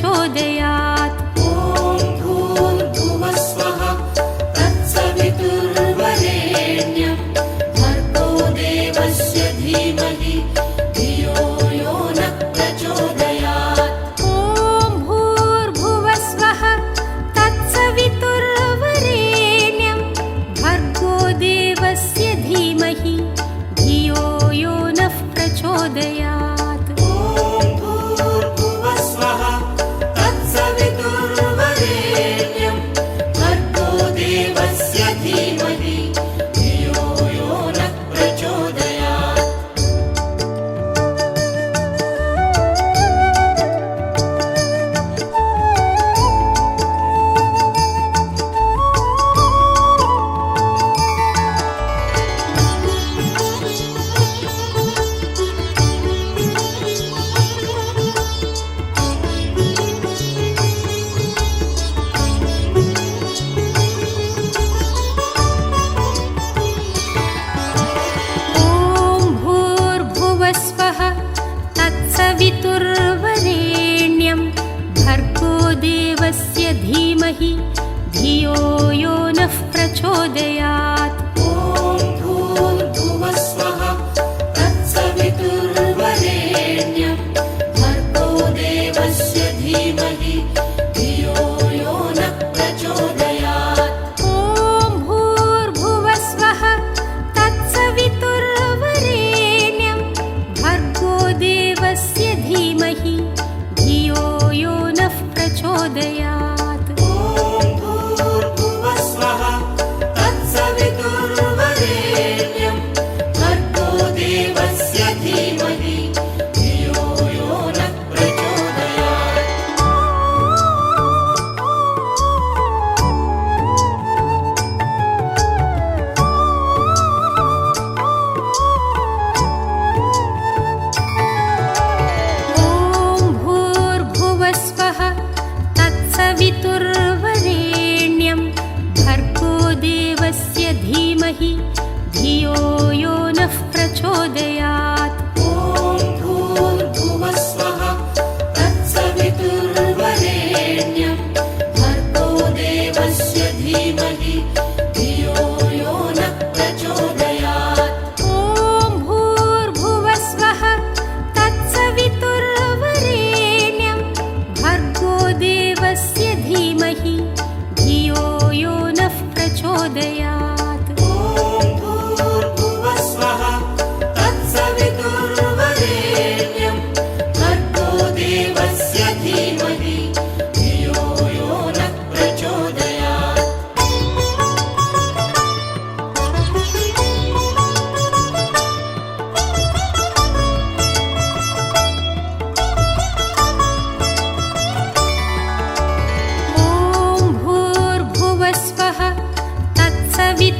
प्रचोदयात्। ॐ भूर्भुवस्वः तत्सवितुर्वरेण्यं भर्गो देवस्य धीमहि धियो यो नः प्रचोदयात्। ॐ भूर्भुवस्वः तत्सवितुर्वरेण्यं भर्गो देवस्य धीमहि धियो यो नः प्रचोदयात्। ॐ भूर्भुवस्वः तत्सवितुर्वरेण्यं भर्गो देवस्य धीमहि धियो यो नः प्रचोदयात्। ॐ भूर्भुवस्वः तत्सवितुर्वरेण्यं भर्गो देवस्य धीमहि धियो यो नः प्रचोदयात्। ॐ भूर्भुवस्वः तत्सवितुर्वरेण्यं भर्गो देवस्य धीमहि धियो यो नः प्रचोदयात्। ॐ भूर्भुवस्वः तत्सवितुर्वरेण्यं भर्गो देवस्य धीमहि धियो यो नः प्रचोदयात्। ॐ भूर्भुवस्वः तत्सवितुर्वरेण्यं भर्गो देवस्य धीमहि धियो यो नः प्रचोदयात्। ॐ भूर्भुवस्वः तत्सवितुर्वरेण्यं भर्गो देवस्य धीमहि धियो यो नः प्रचोदयात्। ॐ भूर्भुवस्वः तत्सवितुर्वरेण्यं भर्गो देवस्य धीमहि धियो यो नः प्रचोदयात्। ॐ भूर्भुवस्वः तत्सवितुर्वरेण्यं भर्गो देवस्य धीमहि धियो यो नः प्रचोदयात्। ॐ भूर्भुवस्वः तत्सवितुर्वरेण्यं भर्गो देवस्य धीमहि धियो यो नः प्रचोदयात्। ॐ भूर्भुवस्वः तत्सवितुर्वरेण्यं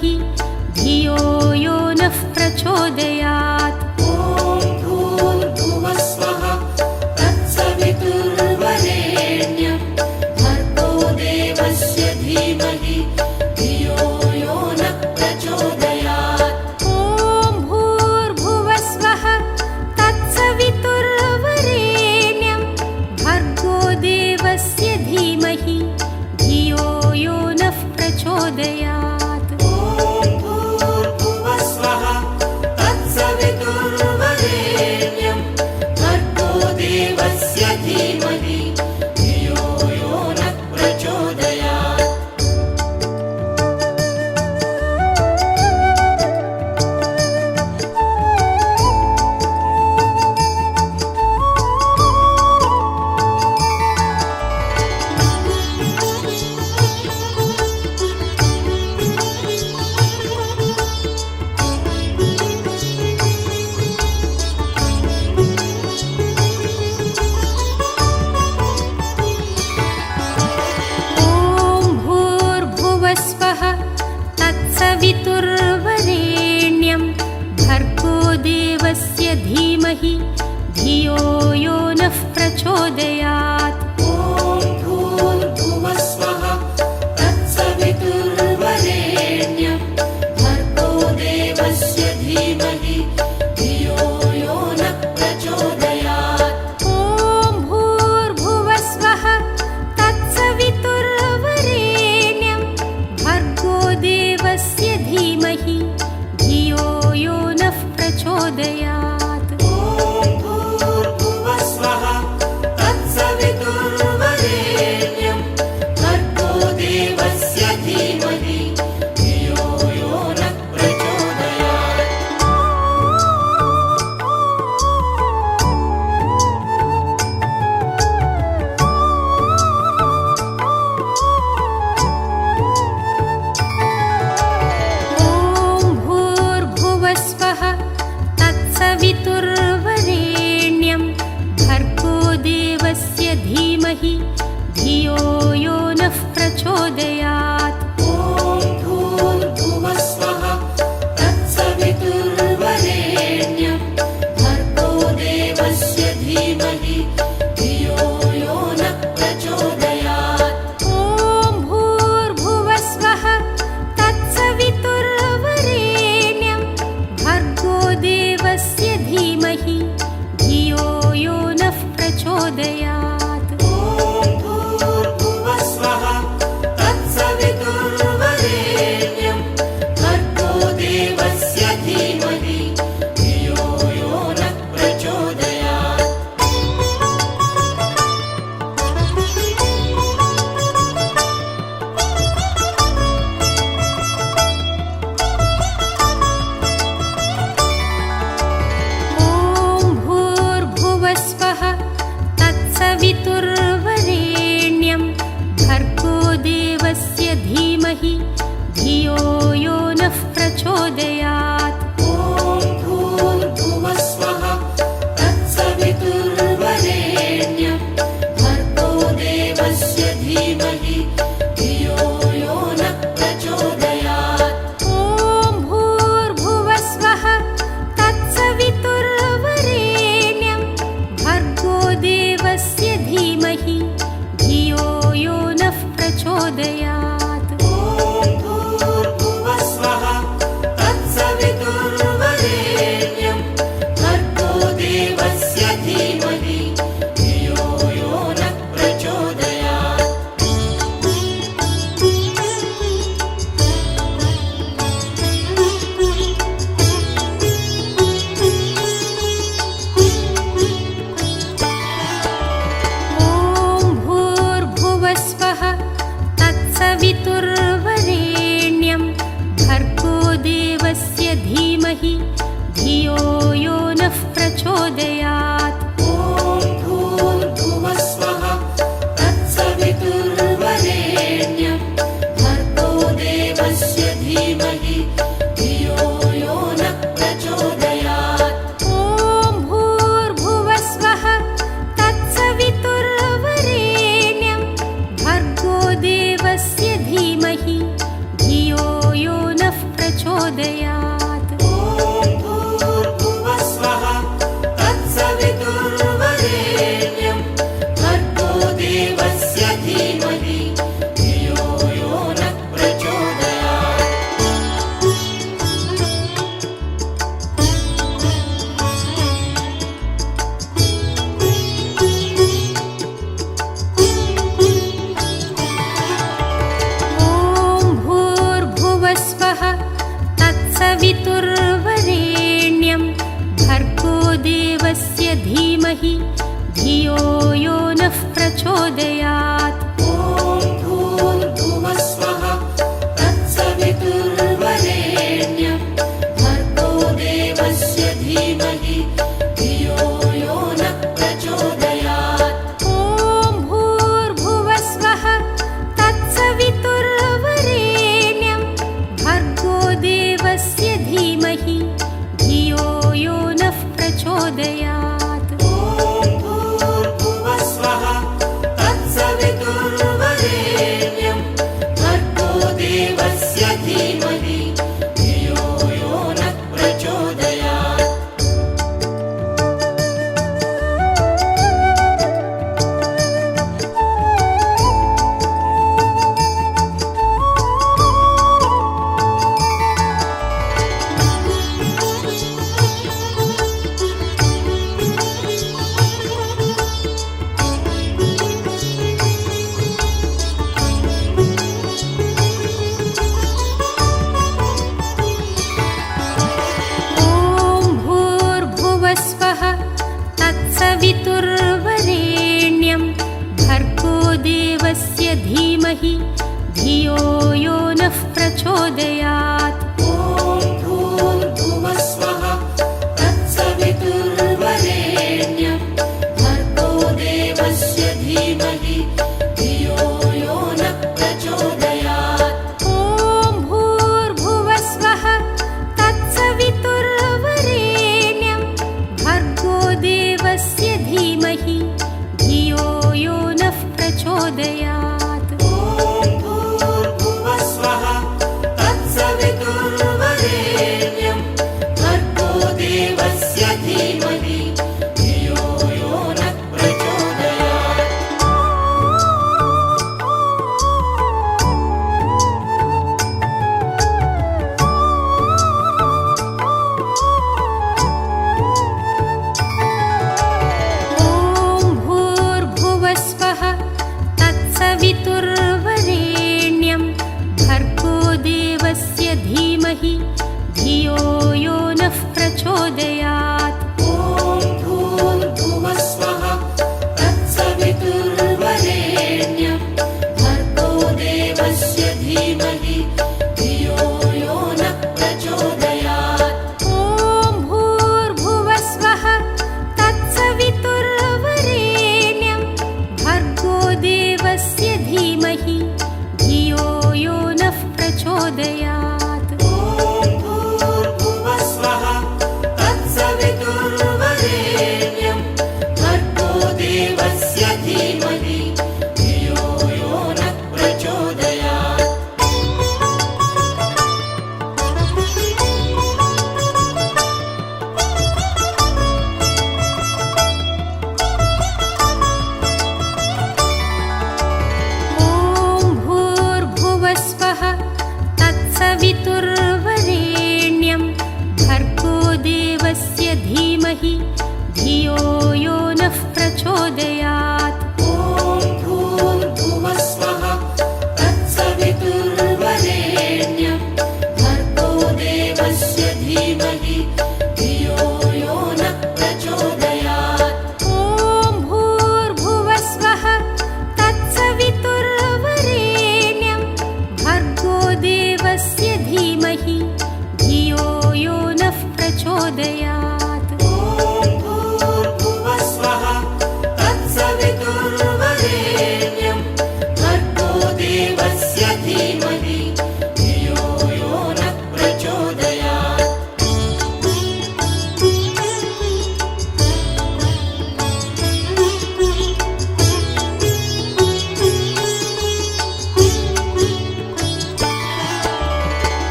धीमहि धियो यो नः प्रचोदयात्। ॐ भूर्भुवस्वः तत्सवितुर्वरेण्यं भर्गो देवस्य धीमहि धियो यो नः प्रचोदयात्। ॐ भूर्भुवस्वः तत्सवितुर्वरेण्यं भर्गो देवस्य धीमहि धियो यो नः प्रचोदयात्। ॐ भूर्भुवस्वः तत्सवितुर्वरेण्यं भर्गो देवस्य धीमहि धियो यो नः प्रचोदयात्। ॐ भूर्भुवस्वः तत्सवितुर्वरेण्यं भर्गो देवस्य धीमहि धियो यो नः प्रचोदयात्। ॐ भूर्भुवस्वः तत्सवितुर्वरेण्यं भर्गो देवस्य धीमहि धियो यो नः प्रचोदयात्। ॐ भूर्भुवस्वः तत्सवितुर्वरेण्यं भर्गो देवस्य धीमहि धियो यो नः प्रचोदयात्। ॐ भूर्भुवस्वः तत्सवितुर्वरेण्यं भर्गो देवस्य धीमहि धियो यो नः प्रचोदयात्। ॐ भूर्भुवस्वः तत्सवितुर्वरेण्यं भर्गो देवस्य धीमहि धियो यो नः प्रचोदयात्। ॐ भूर्भुवस्वः तत्सवितुर्वरेण्यं भर्गो देवस्य धीमहि धियो यो नः प्रचोदयात्। ॐ भूर्भुवस्वः तत्सवितुर्वरेण्यं भर्गो देवस्य धीमहि धियो यो नः प्रचोदयात्। ॐ भूर्भुवस्वः तत्सवितुर्वरेण्यं भर्गो देवस्य धीमहि धियो यो नः प्रचोदयात्। ॐ भूर्भुवस्वः तत्सवितुर्वरेण्यं भर्गो देवस्य धीमहि धियो यो नः प्रचोदयात्। ॐ भूर्भुवस्वः तत्सवितुर्वरेण्यं भर्गो देवस्य धीमहि धियो यो नः प्रचोदयात्। ॐ भूर्भुवस्वः तत्सवितुर्वरेण्यं भर्गो देवस्य धीमहि धियो यो नः प्रचोदयात्। ॐ भूर्भुवस्वः तत्सवितुर्वरेण्यं भर्गो देवस्य धीमहि धियो यो नः प्रचोदयात्। ॐ भूर्भुवस्वः तत्सवितुर्वरेण्यं भर्गो देवस्य धीमहि धियो यो नः प्रचोदयात्। ॐ भूर्भुवस्वः तत्सवितुर्वरेण्यं भर्गो देवस्य धीमहि धियो यो नः प्रचोदयात्। ॐ भूर्भुवस्वः तत्सवितुर्वरेण्यं भर्गो देवस्य धीमहि धियो यो नः प्रचोदयात्। ॐ भूर्भुवस्वः तत्सवितुर्वरेण्यं भर्गो देवस्य धीमहि धियो यो नः प्रचोदयात्। ॐ भूर्भुवस्वः तत्सवितुर्वरेण्यं भर्गो देवस्य धीमहि धियो यो नः प्रचोदयात्। ॐ भूर्भुवस्वः तत्सवितुर्वरेण्यं भर्गो देवस्य धीमहि धियो यो नः प्रचोदयात्। ॐ भूर्भुवस्वः तत्सवितुर्वरेण्यं भर्गो देवस्य धीमहि धियो यो नः प्रचोदयात्। ॐ भूर्भुवस्वः तत्सवितुर्वरेण्यं भर्गो देवस्य धीमहि धियो यो नः प्रचोदयात्। ॐ भूर्भुवस्वः तत्सवितुर्वरेण्यं भर्गो देवस्य धीमहि धियो यो नः प्रचोदयात्। ॐ भूर्भुवस्वः तत्सवितुर्वरेण्यं भर्गो देवस्य धीमहि धियो यो नः प्रचोदयात्। ॐ भूर्भुवस्वः तत्सवितुर्वरेण्यं भर्गो देवस्य धीमहि धियो यो नः प्रचोदयात्। ॐ भूर्भुवस्वः तत्सवितुर्वरेण्यं भर्गो देवस्य धीमहि धियो यो नः प्रचोदयात्। ॐ भूर्भुवस्वः तत्सवितुर्वरेण्यं भर्गो देवस्य धीमहि धियो यो नः प्रचोदयात्। ॐ भूर्भुवस्वः तत्सवितुर्वरेण्यं भर्गो देवस्य धीमहि धियो यो नः प्रचोदयात्। ॐ भूर्भुवस्वः तत्सवितुर्वरेण्यं भर्गो देवस्य धीमहि धियो यो नः प्रचोदयात्। ॐ भूर्भुवस्वः तत्सवितुर्वरेण्यं भर्गो देवस्य धीमहि धियो यो नः प्रचोदयात्। ॐ भूर्भुवस्वः तत्सवितुर्वरेण्यं भर्गो देवस्य धीमहि धियो यो नः प्रचोदयात्। ॐ भूर्भुवस्वः तत्सवितुर्वरेण्यं भर्गो देवस्य धीमहि धियो यो नः प्रचोदयात्। ॐ भूर्भुवस्वः तत्सवितुर्वरेण्यं भर्गो देवस्य धीमहि धियो यो नः प्रचोदयात्। ॐ भूर्भुवस्वः तत्सवितुर्वरेण्यं भर्गो देवस्य धीमहि धियो यो नः प्रचोदयात्।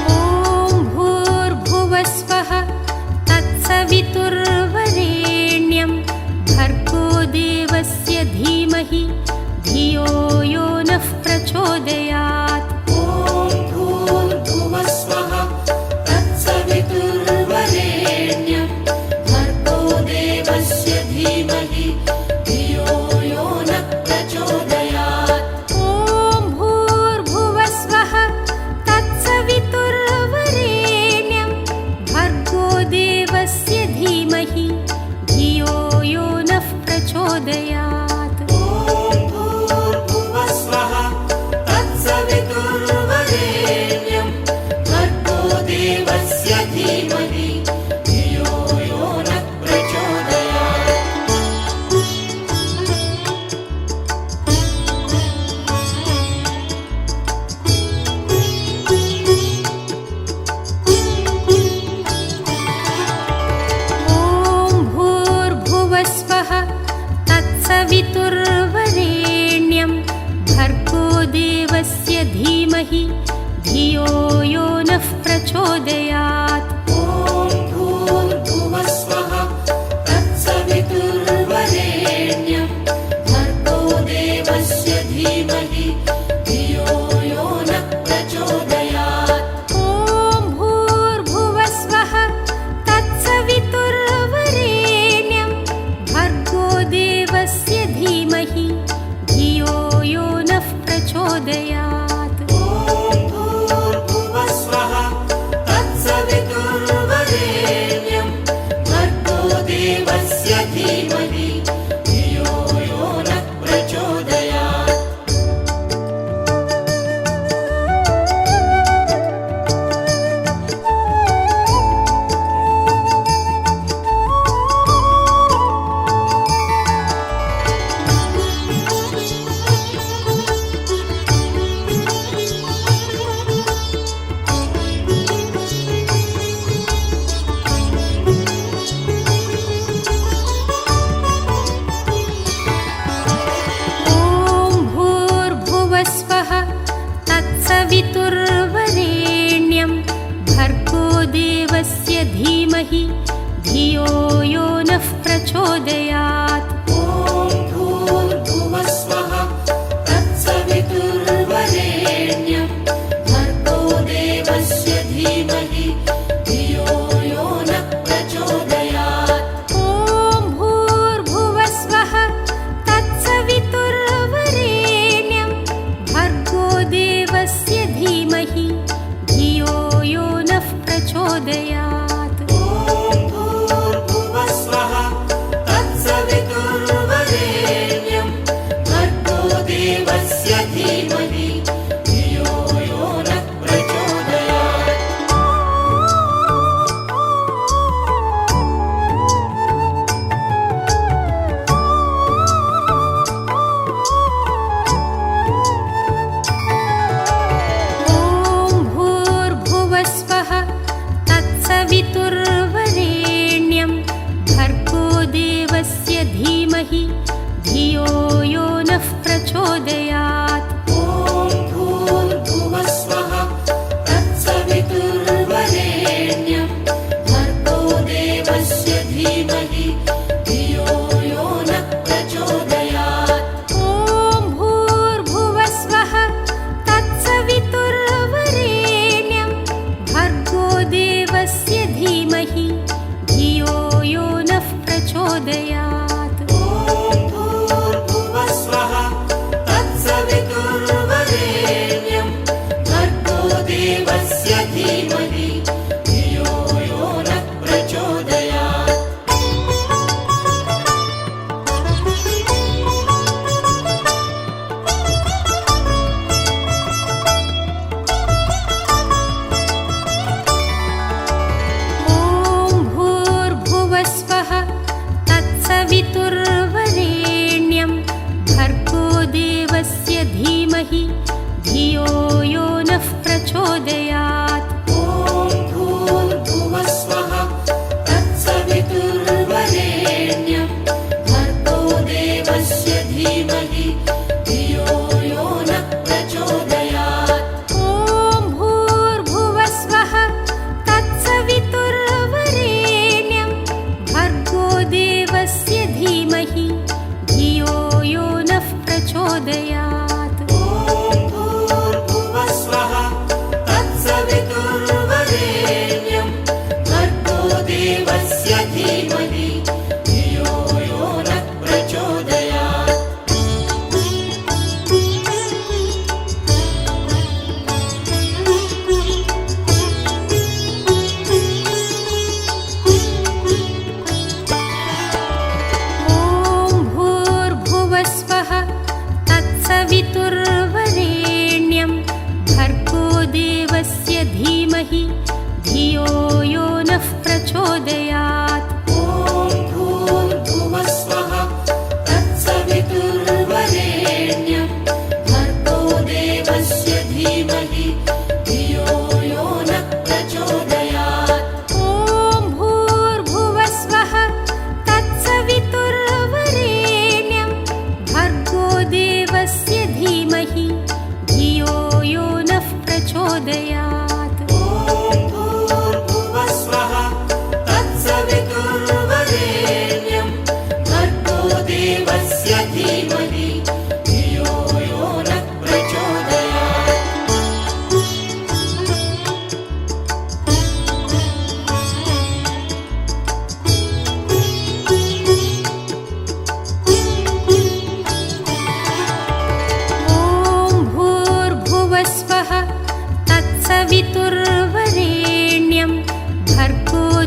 ॐ देवस्य धीमहि धियो यो नः प्रचोदयात्। ॐ भूर्भुवस्वः तत्सवितुर्वरेण्यं भर्गो देवस्य धीमहि धियो यो नः प्रचोदयात्। ॐ भूर्भुवस्वः तत्सवितुर्वरेण्यं भर्गो देवस्य धीमहि धियो यो नः प्रचोदयात्। ॐ भूर्भुवस्वः तत्सवितुर्वरेण्यं भर्गो देवस्य धीमहि धियो यो नः प्रचोदयात्। ॐ भूर्भुवस्वः तत्सवितुर्वरेण्यं भर्गो देवस्य धीमहि धियो यो नः प्रचोदयात्। ॐ भूर्भुवस्वः तत्सवितुर्वरेण्यं भर्गो देवस्य धीमहि धियो यो नः प्रचोदयात्। ॐ भूर्भुवस्वः तत्सवितुर्वरेण्यं भर्गो देवस्य धीमहि धियो यो नः प्रचोदयात्। ॐ भूर्भुवस्वः तत्सवितुर्वरेण्यं भर्गो देवस्य धीमहि धियो यो नः प्रचोदयात्। ॐ भूर्भुवस्वः तत्सवितुर्वरेण्यं भर्गो देवस्य धीमहि धियो यो नः प्रचोदयात्। ॐ भूर्भुवस्वः तत्सवितुर्वरेण्यं भर्गो देवस्य धीमहि धियो यो नः प्रचोदयात्। ॐ भूर्भुवस्वः तत्सवितुर्वरेण्यं भर्गो देवस्य धीमहि धियो यो नः प्रचोदयात्। ॐ भूर्भुवस्वः तत्सवितुर्वरेण्यं भर्गो देवस्य धीमहि धियो यो नः प्रचोदयात्। ॐ भूर्भुवस्वः तत्सवितुर्वरेण्यं भर्गो देवस्य धीमहि धियो यो नः प्रचोदयात्। ॐ भूर्भुवस्वः तत्सवितुर्वरेण्यं भर्गो देवस्य धीमहि धियो यो नः प्रचोदयात्। ॐ भूर्भुवस्वः तत्सवितुर्वरेण्यं भर्गो देवस्य धीमहि धियो यो नः प्रचोदयात्। ॐ भूर्भुवस्वः तत्सवितुर्वरेण्यं भर्गो देवस्य धीमहि धियो यो नः प्रचोदयात्। ॐ भूर्भुवस्वः तत्सवितुर्वरेण्यं भर्गो देवस्य धीमहि धियो यो नः प्रचोदयात्।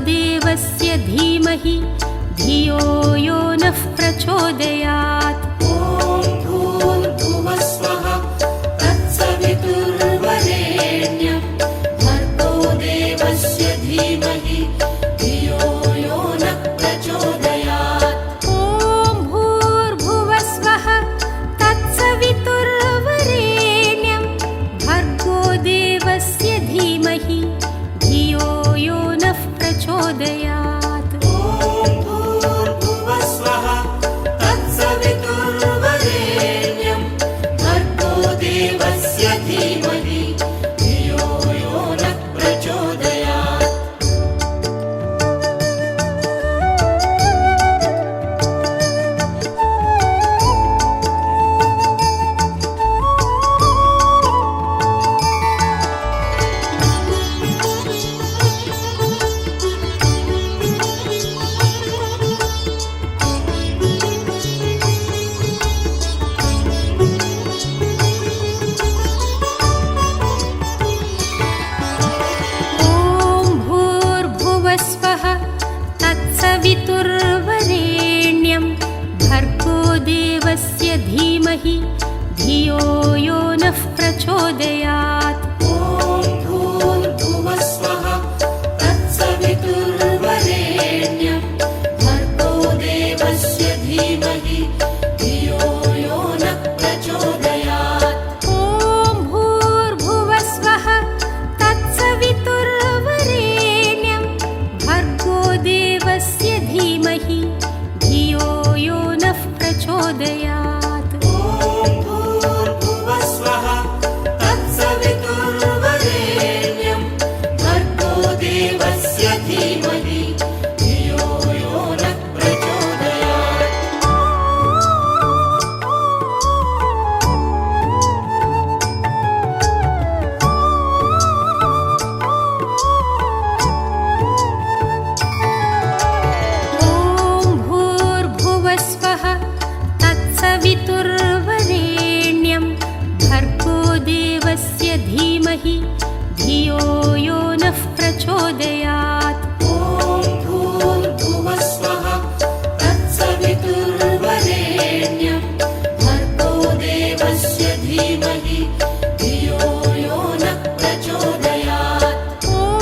देवस्य धीमहि धियो यो नः प्रचोदयात्। ॐ भूर्भुवस्वः तत्सवितुर्वरेण्यं भर्गो देवस्य धीमहि धियो यो नः प्रचोदयात्। ॐ भूर्भुवस्वः तत्सवितुर्वरेण्यं भर्गो देवस्य धीमहि धियो यो नः प्रचोदयात्। ॐ भूर्भुवस्वः तत्सवितुर्वरेण्यं भर्गो देवस्य धीमहि धियो यो नः प्रचोदयात्। ॐ भूर्भुवस्वः तत्सवितुर्वरेण्यं भर्गो देवस्य धीमहि धियो यो नः प्रचोदयात्। ॐ भूर्भुवस्वः तत्सवितुर्वरेण्यं भर्गो देवस्य धीमहि धियो यो नः प्रचोदयात्। ॐ भूर्भुवस्वः तत्सवितुर्वरेण्यं भर्गो देवस्य धीमहि धियो यो नः प्रचोदयात्। ॐ भूर्भुवस्वः तत्सवितुर्वरेण्यं भर्गो देवस्य धीमहि धियो यो नः प्रचोदयात्। ॐ भूर्भुवस्वः तत्सवितुर्वरेण्यं भर्गो देवस्य धीमहि धियो यो नः प्रचोदयात्। ॐ भूर्भुवस्वः तत्सवितुर्वरेण्यं भर्गो देवस्य धीमहि धियो यो नः प्रचोदयात्। ॐ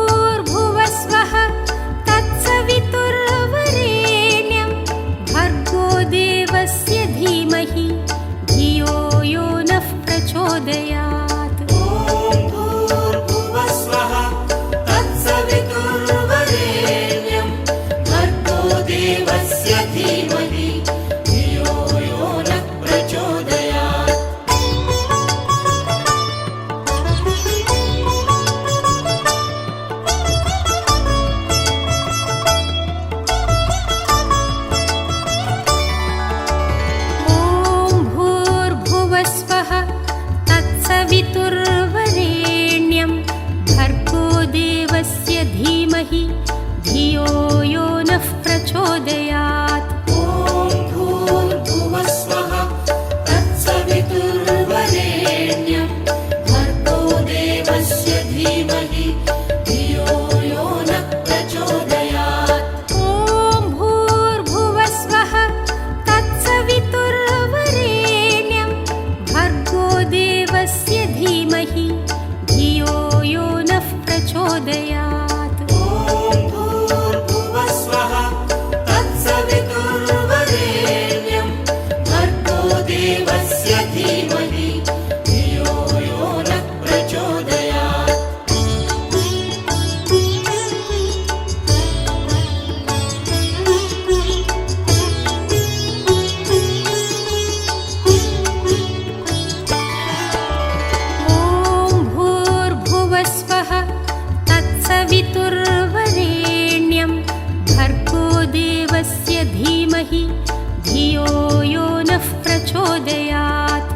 भूर्भुवस्वः तत्सवितुर्वरेण्यं भर्गो देवस्य धीमहि धियो यो नः प्रचोदयात्। ॐ भूर्भुवस्वः तत्सवितुर्वरेण्यं भर्गो देवस्य धीमहि धियो यो नः प्रचोदयात्। ॐ भूर्भुवस्वः तत्सवितुर्वरेण्यं भर्गो देवस्य धीमहि धियो यो नः प्रचोदयात्। ॐ भूर्भुवस्वः तत्सवितुर्वरेण्यं भर्गो देवस्य धीमहि धियो यो नः प्रचोदयात्। ॐ भूर्भुवस्वः तत्सवितुर्वरेण्यं भर्गो देवस्य धीमहि धियो यो नः प्रचोदयात्। ॐ भूर्भुवस्वः तत्सवितुर्वरेण्यं भर्गो देवस्य धीमहि धियो यो नः प्रचोदयात्। ॐ भूर्भुवस्वः तत्सवितुर्वरेण्यं भर्गो देवस्य धीमहि धियो यो नः प्रचोदयात्।